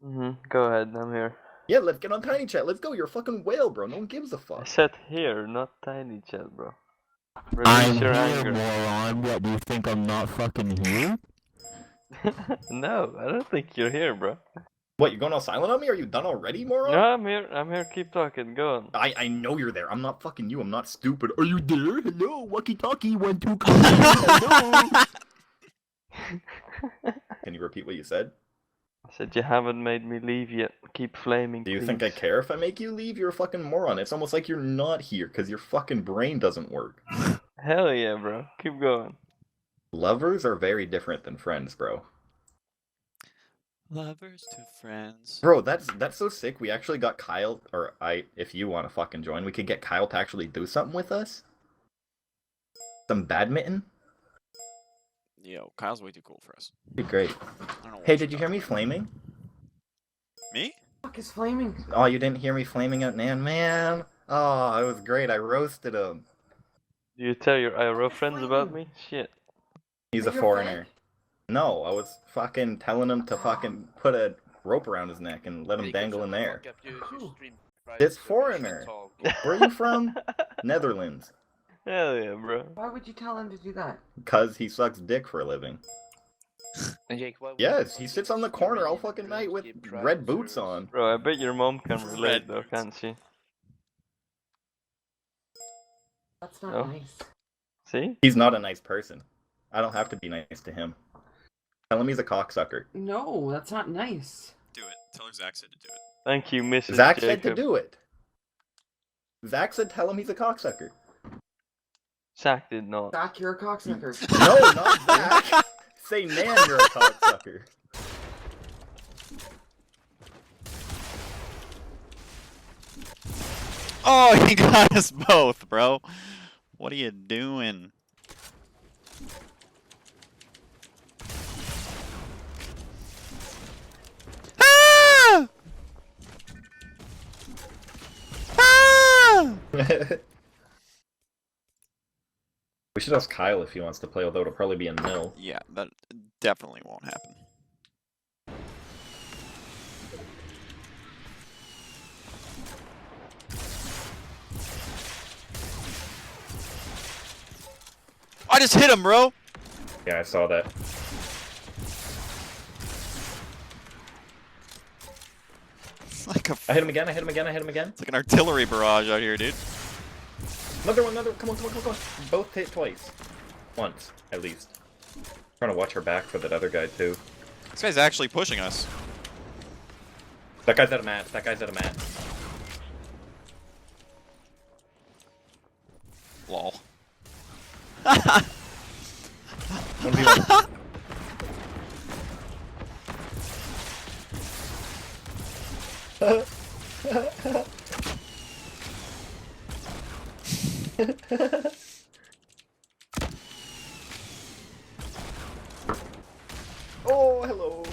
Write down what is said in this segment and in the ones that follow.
Go ahead, I'm here. Yeah, let's get on Tiny Chat. Let's go. You're a fucking whale, bro. No one gives a I fuck. said here, not tiny chat, bro. Release I'm your here, anger. moron. What, do you think I'm not fucking here? No, I don't think you're here, bro. What, you going all silent on me? Are you done already, moron? No, I'm here. I'm here. Keep talking. Go on. I know you're there. I'm not fucking you. I'm not stupid. Are you there? Hello, walkie-talkie. 1, 2, come in. Hello. Can you repeat what you said? I said you haven't made me leave yet. Keep flaming. Do you please. think I care if I make you leave? You're a fucking moron. It's almost like you're not here because your fucking brain doesn't work. Hell yeah, bro. Keep going. Lovers are very different than friends, bro. Lovers to friends. Bro, that's so sick. We actually got Kyle, or if you want to fucking join, we could get Kyle to actually do something with us. Some badminton. Yo, Kyle's way too cool for us. Be great. I don't know what Hey, you're did you hear me talking flaming? about. Me? Fuck is flaming? Oh, you didn't hear me flaming at Nan, man. Oh, it was great. I roasted him. Do you tell your IRO friends about me? Shit. He's a Are you foreigner. fake? No, I was fucking telling him to fucking put a rope around his neck and let him dangle in there. It's foreigner. Where are you from? Netherlands. Hell yeah, bro. Why would you tell him to do that? Cause he sucks dick for a living. Yes, he sits on the corner all fucking night with red boots on. Bro, I bet your mom can relate though, can't she? That's not Oh. nice. See? He's not a nice person. I don't have to be nice to him. Tell him he's a cocksucker. No, that's not nice. Do it. Tell her Zach said to do it. Thank you, Mrs. Zach Jacob. said to do it. Zach said tell him he's a cocksucker. Zach did not. Zach, you're a cocksucker. No, not Zach. Say Nan, you're a cocksucker. Oh, he got us both, bro. What are you doing? Ah! Ah! We should ask Kyle if he wants to play, although it'll probably be a nil. Yeah, that definitely won't happen. I just hit him, bro. Yeah, I saw that. It's like a. I hit him again, I hit him again, I hit him again. It's like an artillery barrage out here, dude. Another one, another one. Come on, come on, come on, come on. Both hit twice. Once, at least. Trying to watch her back for that other guy, too. This guy's actually pushing us. That guy's at a match. That guy's at a match. Lol. 1v1. Oh, hello.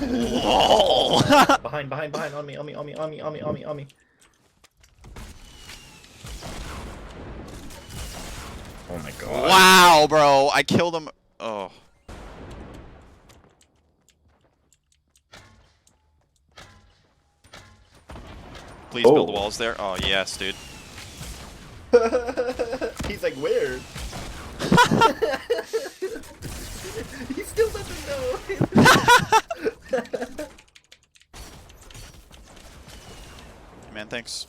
Lol. Behind, behind, behind. On me, on me, on me, on me, on me, on me, on me. Oh my god. Wow, bro. I killed him. Oh. Please build Oh. walls there. Oh, yes, dude. He's like, where? He still doesn't know. Man, thanks.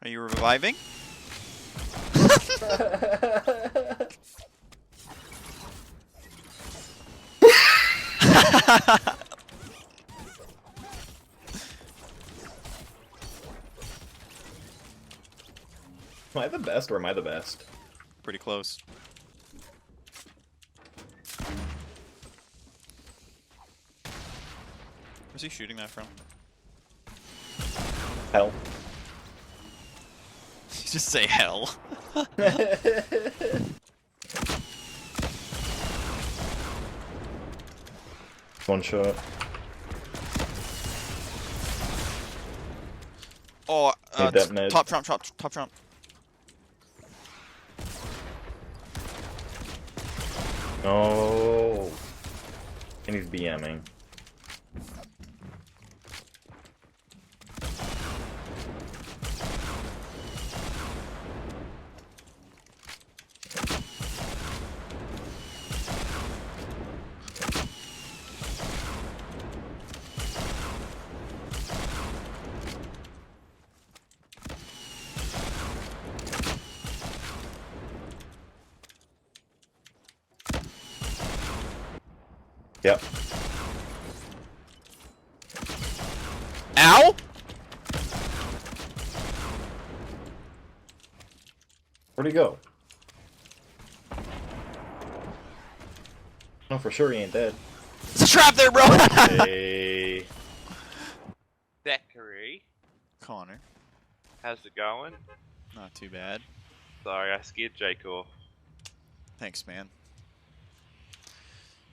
Are you reviving? Am I the best or am I the best? Pretty close. Where's he shooting that from? Hell. You just say hell. Am One shot. Oh, Need that med. top trump, top trump. Oh. And he's BMing. Yep. Ow! Where'd he go? No, for sure he ain't dead. There's a trap there, bro! Hey. Zachary, Connor. how's it going? Not too bad. Sorry, I scared Jake off. Thanks, man.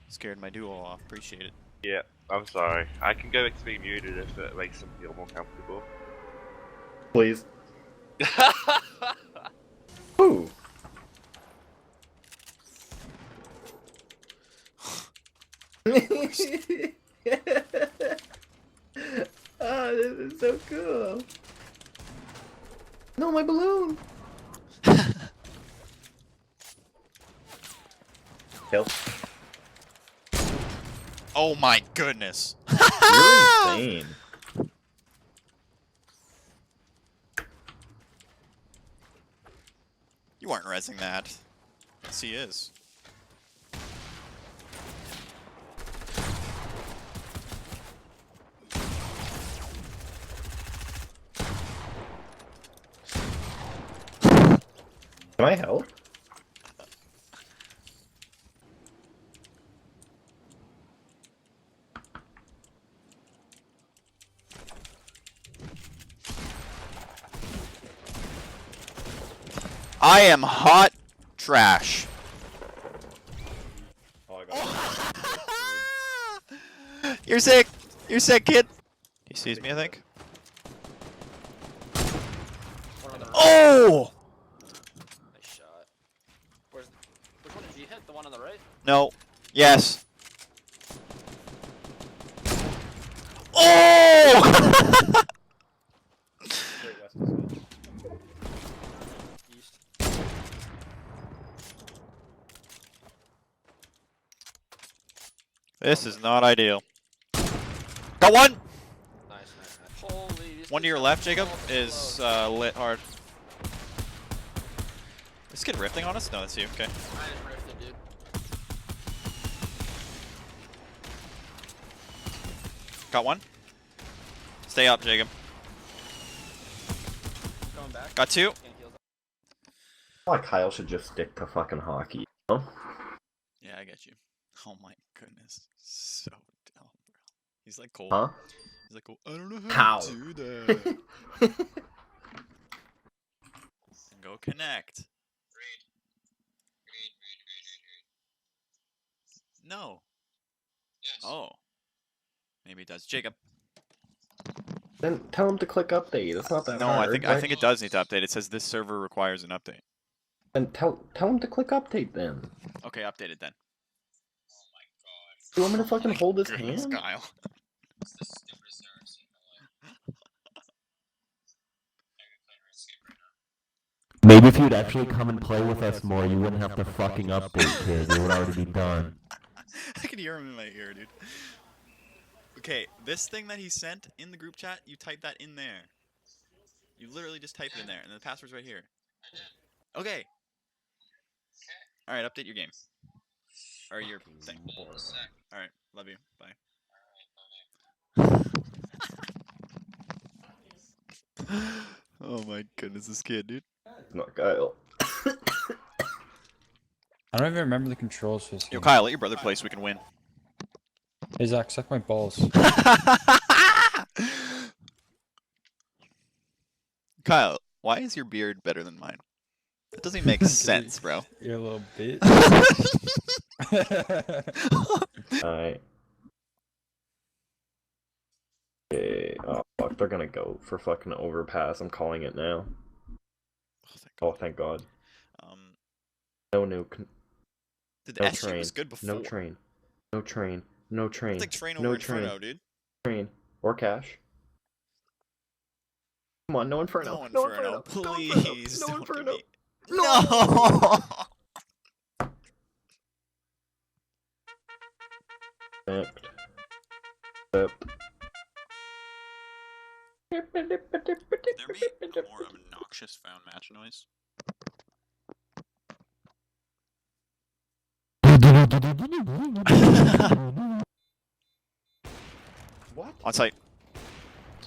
Scared my duo off. Appreciate it. Yeah, I'm sorry. I can go back to being muted if it makes him feel more comfortable. Please. Ooh. Oh, this is so cool. No, my balloon. Kill. Oh my goodness. You're insane. You aren't resing that. Yes, he is. Can I help? I am hot trash. Oh, I got You're sick. You're sick, kid. He sees me, I think. Oh! Nice shot. Which one did you hit? The one on the right? No. Yes. Oh! East. This is not ideal. Got one! Nice. Holy. these One to dudes your are left, Jacob, so is close. lit hard. Is this kid rifting on us? No, that's you. Okay. I just rifted, dude. Got one. Stay up, Jacob. Coming back. Got two. Can't heal them. like Kyle should just stick to fucking hockey. You know? Yeah, I get you. Oh my goodness. So dumb, bro. He's like Cole. Huh? He's like, Cole, I don't know How? how to do that. Go connect. No. Oh. Maybe it does. Jacob. Then tell him to click update. It's not that No, hard. I right? think it does need to update. It says this server requires an update. Then tell him to click update then. Okay, update it then. You want me to fucking hold his Goodness, hand? Kyle. Maybe if you'd actually come and play with us more, you wouldn't have to fucking update, kid. It would already be done. I can hear him in my ear, dude. Okay, this thing that he sent in the group chat, you type that in there. You literally just type it in there, and the password's right here. Okay. Alright, update your game. Or your thing. Alright, love you. Bye. Oh my goodness, this kid, dude. Not Kyle. I don't even remember the controls for this Yo, game. Kyle, let your brother play so we can win. Hey Zach, suck my balls. Kyle, why is your beard better than mine? That doesn't even make sense, bro. You're a little bitch. Alright. Okay. Oh fuck, they're gonna go for fucking overpass. I'm calling it now. Oh, thank God. No nuke. Dude, the No SG train. was good before. No train. No train. No train. I'll take train No over train. Inferno, dude. Train. Or cash. Come on, no Inferno. No No Inferno, Inferno. please. No don't give Inferno. me- No! Accept. Accept. There be a more obnoxious found match noise. What? On site.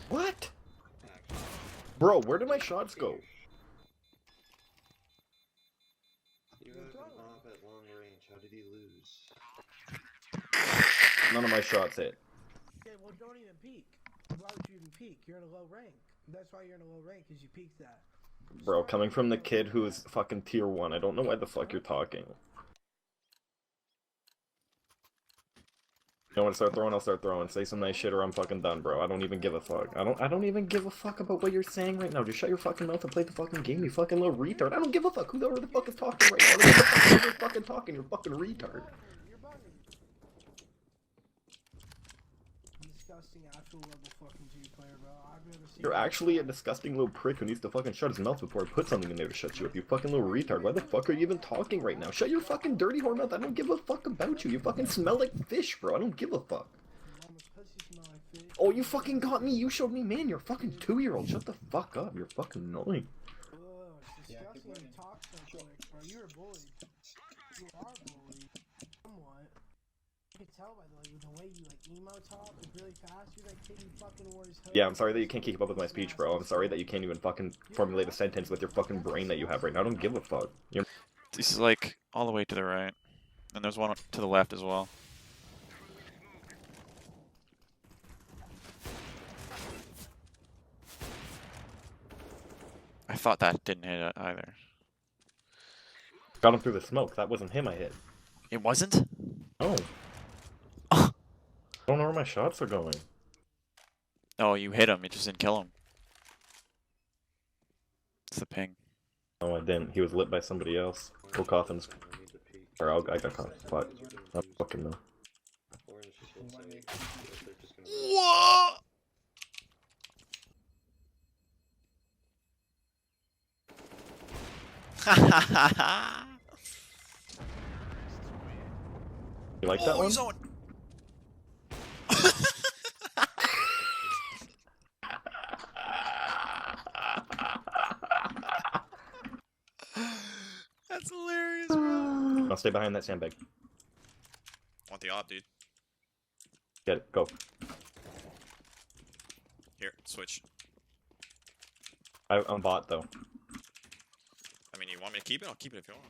What? Bro, where did my shots go? None of my shots hit. Yeah, well, don't even peek. Why would you even peek? You're in a low rank. That's why you're in a low rank, because you peeked that. Bro, coming from the kid who's fucking tier 1, I don't know why the fuck you're talking. You know what, start throwing, I'll start throwing. Say some nice shit or I'm fucking done, bro. I don't even give a fuck. I don't even give a fuck about what you're saying right now. Just shut your fucking mouth and play the fucking game, you fucking little retard. I don't give a fuck who the fuck is talking right now. I don't give a fuck who's fucking talking, you're fucking retard. You're bugging. Disgusting actual level fucking G player, bro. I've never seen. You're actually a disgusting little prick who needs to fucking shut his mouth before I put something in there to shut you up, you fucking little retard. Why the fuck are you even talking right now? Shut your fucking dirty whore mouth, I don't give a fuck about you. You fucking smell like fish, bro. I don't give a fuck. Mama's pussy smell like fish. Oh, you fucking got me. You showed me, man. You're a fucking 2-year-old. Shut the fuck up. You're fucking annoying. Ugh, it's disgusting when you talk so quick, bro. You were bullied. You are bullied. Somewhat. You can tell by the way you like emo talk really fast. You're like taking fucking words. Yeah, I'm sorry that you can't keep up with my speech, bro. I'm sorry that you can't even fucking formulate a sentence with your fucking brain that you have right now. I don't give a fuck. You're This is like all the way to the right. And there's one to the left as well. I thought that didn't hit it either. got him through the smoke. That wasn't him I hit. It wasn't? Oh. I don't know where my shots are going. Oh, you hit him. It just didn't kill him. It's the ping. Oh, I didn't. He was lit by somebody else. Go coffins. Or I got caught. Fuck. I don't fucking know. What? You like that one? He's on. That's hilarious, bro. I'll stay behind that sandbag. Want the op, dude. Get it. Go. Here, switch. I'm bot, though. I mean, you want me to keep it? I'll keep it if you want.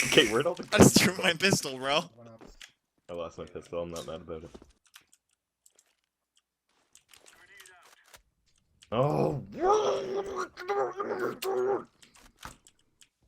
Okay, where'd all the... I just threw my pistol, bro. I lost my pistol. I'm not mad about it. Oh!